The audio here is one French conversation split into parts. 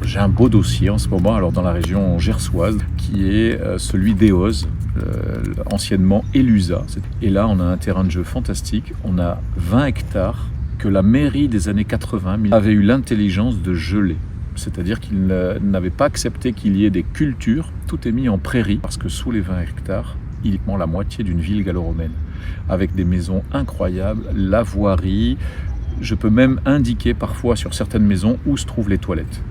J'ai un beau dossier en ce moment, alors dans la région gersoise, qui est celui d'Eoz, anciennement Elusa. Et là, on a un terrain de jeu fantastique. On a 20 hectares que la mairie des années 80 avait eu l'intelligence de geler. C'est-à-dire qu'ils n'avaient pas accepté qu'il y ait des cultures. Tout est mis en prairie, parce que sous les 20 hectares, uniquement la moitié d'une ville gallo-romaine, avec des maisons incroyables, la voirie. Je peux même indiquer parfois sur certaines maisons où se trouvent les toilettes.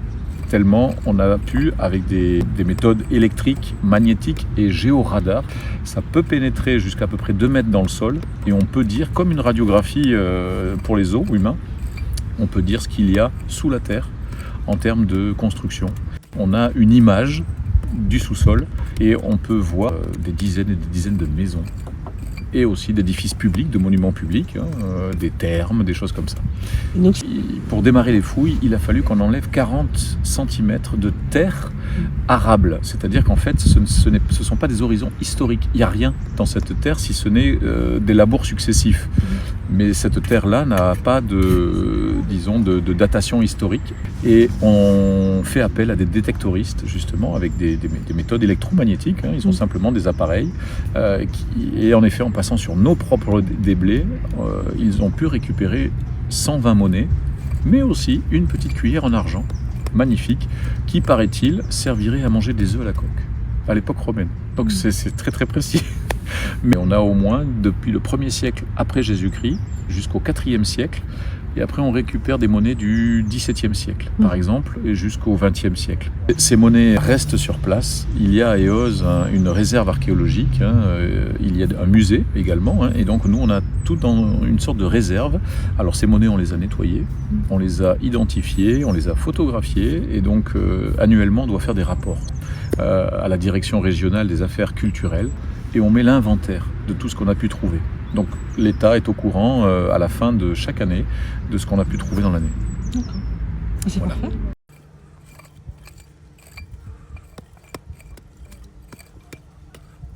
Tellement on a pu, avec des méthodes électriques, magnétiques et géoradars, ça peut pénétrer jusqu'à peu près 2 mètres dans le sol et on peut dire, comme une radiographie pour les os humains, on peut dire ce qu'il y a sous la terre en termes de construction. On a une image du sous-sol et on peut voir des dizaines et des dizaines de maisons et aussi d'édifices publics, de monuments publics, des thermes, des choses comme ça. Donc, pour démarrer les fouilles, il a fallu qu'on enlève 40 cm de terre arable. C'est-à-dire qu'en fait, ce ne sont pas des horizons historiques. Il n'y a rien dans cette terre si ce n'est des labours successifs. Mais cette terre-là n'a pas de datation historique. Et on fait appel à des détectoristes, justement, avec des méthodes électromagnétiques. Ils ont simplement des appareils. Et en effet, en passant sur nos propres déblais, ils ont pu récupérer 120 monnaies, mais aussi une petite cuillère en argent, magnifique, qui, paraît-il, servirait à manger des œufs à la coque, à l'époque romaine. Donc c'est très très précis. Mais on a au moins, depuis le 1er siècle après Jésus-Christ, jusqu'au 4e siècle, et après on récupère des monnaies du XVIIe siècle, par exemple, et jusqu'au XXe siècle. Ces monnaies restent sur place. Il y a à Eoz une réserve archéologique, il y a un musée également, et donc nous on a tout dans une sorte de réserve. Alors ces monnaies on les a nettoyées, on les a identifiées, on les a photographiées, et donc annuellement on doit faire des rapports à la direction régionale des affaires culturelles, et on met l'inventaire de tout ce qu'on a pu trouver. Donc l'État est au courant à la fin de chaque année de ce qu'on a pu trouver dans l'année. D'accord. C'est parfait.